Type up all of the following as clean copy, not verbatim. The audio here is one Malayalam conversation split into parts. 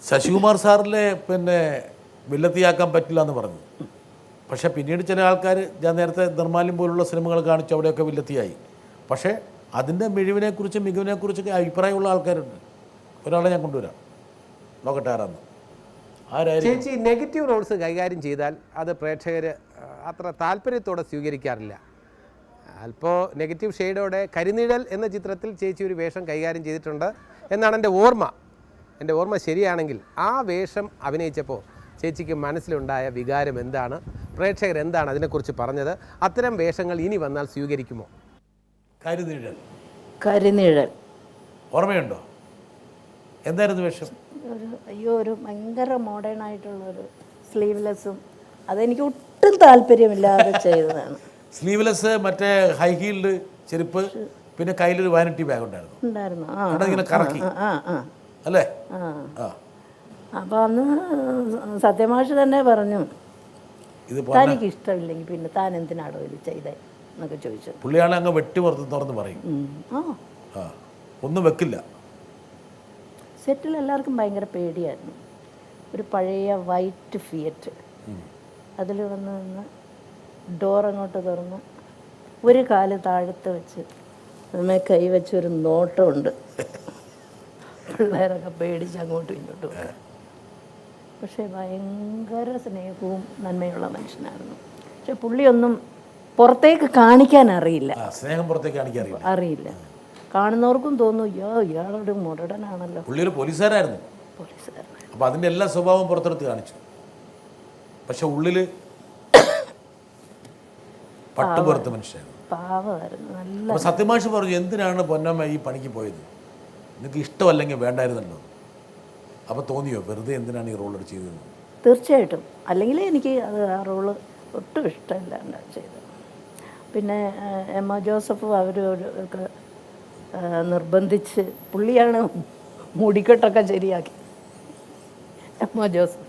ശശികുമാർ സാറിനെ പിന്നെ വില്ലത്തിയാക്കാൻ പറ്റില്ല എന്ന് പറഞ്ഞു. പക്ഷേ പിന്നീട് ചില ആൾക്കാർ, ഞാൻ നേരത്തെ നിർമ്മാല്യം പോലുള്ള സിനിമകൾ കാണിച്ചു, അവിടെയൊക്കെ വില്ലത്തിയായി. പക്ഷേ അതിൻ്റെ മിഴിവിനെക്കുറിച്ചും മികവിനെക്കുറിച്ചൊക്കെ അഭിപ്രായമുള്ള ആൾക്കാരുണ്ട്. ഒരാളെ ഞാൻ കൊണ്ടുവരാം, നോക്കട്ടെ ആരാന്ന്. ചേച്ചി നെഗറ്റീവ് റോൾസ് കൈകാര്യം ചെയ്താൽ അത് പ്രേക്ഷകർ അത്ര താല്പര്യത്തോടെ സ്വീകരിക്കാറില്ല. അല്പം നെഗറ്റീവ് ഷെയ്ഡോടെ കരിനിഴൽ എന്ന ചിത്രത്തിൽ ചേച്ചി ഒരു വേഷം കൈകാര്യം ചെയ്തിട്ടുണ്ട് എന്നാണ് എൻ്റെ ഓർമ്മ. എൻ്റെ ഓർമ്മ ശരിയാണെങ്കിൽ ആ വേഷം അഭിനയിച്ചപ്പോൾ ചേച്ചിക്ക് മനസ്സിലുണ്ടായ വികാരം എന്താണ്, പ്രേക്ഷകർ എന്താണ് അതിനെക്കുറിച്ച് പറഞ്ഞത്? അത്തരം വേഷങ്ങൾ ഇനി വന്നാൽ സ്വീകരിക്കുമോ? കരിനിഴൽ ഓർമ്മയുണ്ടോ? എന്തായിരുന്നു വേഷം? ഒരു ഭയങ്കര മോഡേൺ ആയിട്ടുള്ളൊരു സ്ലീവ്ലെസ്സും, അതെനിക്ക് ഒട്ടും താല്പര്യമില്ലാതെ ചെയ്തതാണ്. സ്ലീവ്ലെസ്, മറ്റേ ഹൈ ഹീൽഡ് ചെരുപ്പ്, പിന്നെ കയ്യിലൊരു വാനിറ്റി ബാഗ് ഉണ്ടായിരുന്നു. ഇങ്ങനെ കറക്കി അല്ലേ? അപ്പോൾ അന്ന് സത്യമാഷ് തന്നെ പറഞ്ഞു, തനിക്ക് ഇഷ്ടമില്ലെങ്കിൽ പിന്നെ താൻ എന്തിനാടോ ഇത് ചെയ്തേ എന്നൊക്കെ ചോദിച്ചു. പുള്ളിയാളെ അങ്ങ് വെട്ടി തുറന്ന് പറയും, ഒന്നും വെക്കില്ല. സെറ്റിൽ എല്ലാവർക്കും ഭയങ്കര പേടിയായിരുന്നു. ഒരു പഴയ വൈറ്റ് ഫിയറ്റ്, അതിൽ വന്ന് ഡോർ അങ്ങോട്ട് തുറന്ന് ഒരു കാല് താഴത്ത് വെച്ച് നമ്മെ കൈവച്ചൊരു നോട്ടമുണ്ട്. പിള്ളേരൊക്കെ പേടിച്ച് അങ്ങോട്ടും ഇങ്ങോട്ടും. പക്ഷേ ഭയങ്കര സ്നേഹവും നന്മയുള്ള മനുഷ്യനായിരുന്നു. പക്ഷെ പുള്ളിയൊന്നും പുറത്തേക്ക് കാണിക്കാൻ അറിയില്ല. സ്നേഹം പുറത്തേക്ക് കാണിക്കാൻ അറിയില്ല. കാണുന്നവർക്കും തോന്നും, ഇയാളൊരു മുരടനാണല്ലോ. പുള്ളി പോലീസുകാരായിരുന്നു. അപ്പോൾ അതിൻ്റെ എല്ലാ സ്വഭാവം പുറത്തെടുത്ത് കാണിച്ചു. പക്ഷെ ഉള്ളിൽ പട്ടുപുറത്ത് മനുഷ്യനായിരുന്നു, പാവമായിരുന്നു. നല്ല സത്യമാഷ് പറഞ്ഞു, എന്തിനാണ് പൊന്നമ്മ ഈ പണിക്ക് പോയത്? നിങ്ങൾക്ക് ഇഷ്ടമല്ലെങ്കിൽ വേണ്ടായിരുന്നല്ലോ. അപ്പോൾ തോന്നിയോ വെറുതെ എന്തിനാണ് ഈ റോൾ ചെയ്തത്? തീർച്ചയായിട്ടും. അല്ലെങ്കിൽ എനിക്ക് അത് ആ റോള് ഒട്ടും ഇഷ്ടമില്ലാണ്ട് ചെയ്തത്. പിന്നെ എം ഒ ജോസഫ് അവരൊക്കെ നിർബന്ധിച്ച്, പുള്ളിയാണ് മുടിക്കെട്ടൊക്കെ ശരിയാക്കി. എം ഒ ജോസഫ്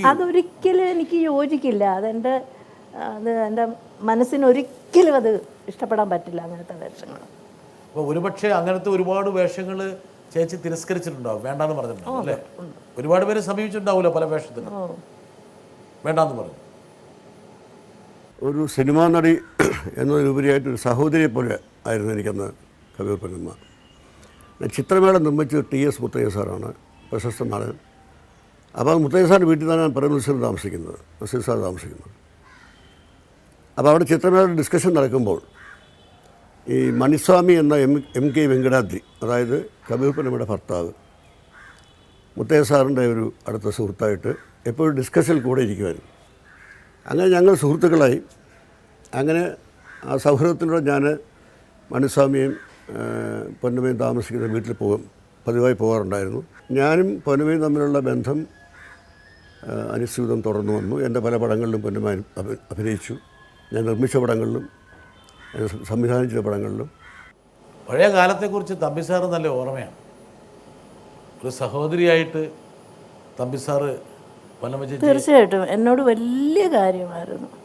അതൊരിക്കലും എനിക്ക് യോജിക്കില്ല. എൻ്റെ മനസ്സിനൊരിക്കലും അത് ഇഷ്ടപ്പെടാൻ പറ്റില്ല, അങ്ങനത്തെ വേഷങ്ങൾ. അപ്പോൾ ഒരുപക്ഷെ അങ്ങനത്തെ ഒരുപാട് വേഷങ്ങൾ ചേച്ചി തിരസ്കരിച്ചിട്ടുണ്ടാവും, വേണ്ടാന്ന് പറഞ്ഞിട്ടുണ്ടാവും അല്ലേ? ഒരുപാട് പേര് സമീപിച്ചിട്ടുണ്ടാവില്ല പല വേഷത്തിനും, വേണ്ടാന്ന് പറഞ്ഞു. ഒരു സിനിമാ നടി എന്നതിലുപരിയായിട്ടൊരു സഹോദരിയെ പോലെ ആയിരുന്നു എനിക്കന്ന് കവിയൂർ പൊന്നമ്മ. ചിത്രമേള നിർമ്മിച്ച് TS മുത്തയ്യ സാറാണ്, പ്രശസ്ത നടൻ. അപ്പോൾ മുത്തയ്യ സാറിൻ്റെ വീട്ടിൽ നിന്നാണ് നസീർ സാർ താമസിക്കുന്നത്. അപ്പോൾ അവിടെ ചിത്രമേള ഡിസ്കഷൻ നടക്കുമ്പോൾ ഈ മണിസ്വാമി എന്ന MK വെങ്കടാദ്രി, അതായത് കവിയൂർ പൊന്നമ്മയുടെ ഭർത്താവ്, മുത്തയ്യ സാറിൻ്റെ ഒരു അടുത്ത സുഹൃത്തായിട്ട് എപ്പോഴും ഡിസ്കഷനിൽ കൂടെ ഇരിക്കുമായിരുന്നു. അങ്ങനെ ഞങ്ങൾ സുഹൃത്തുക്കളായി. അങ്ങനെ ആ സൗഹൃദത്തിലൂടെ ഞാൻ മണിസ്വാമിയും പൊന്നമ്മയും താമസിക്കുന്ന വീട്ടിൽ പതിവായി പോകാറുണ്ടായിരുന്നു. ഞാനും പൊന്നമ്മയും തമ്മിലുള്ള ബന്ധം അനുസ്യൂതം തുടർന്നു വന്നു. എൻ്റെ പല പടങ്ങളിലും പൊന്നമ്മ അഭിനയിച്ചു. ഞാൻ നിർമ്മിച്ച പടങ്ങളിലും സംവിധാനം ചെയ്ത പടങ്ങളിലും. പഴയ കാലത്തെക്കുറിച്ച് തമ്പിസാറ് നല്ല ഓർമ്മയാണ്. ഒരു സഹോദരിയായിട്ട് തമ്പിസാറ് തീർച്ചയായിട്ടും എന്നോട് വലിയ കാര്യമായിരുന്നു.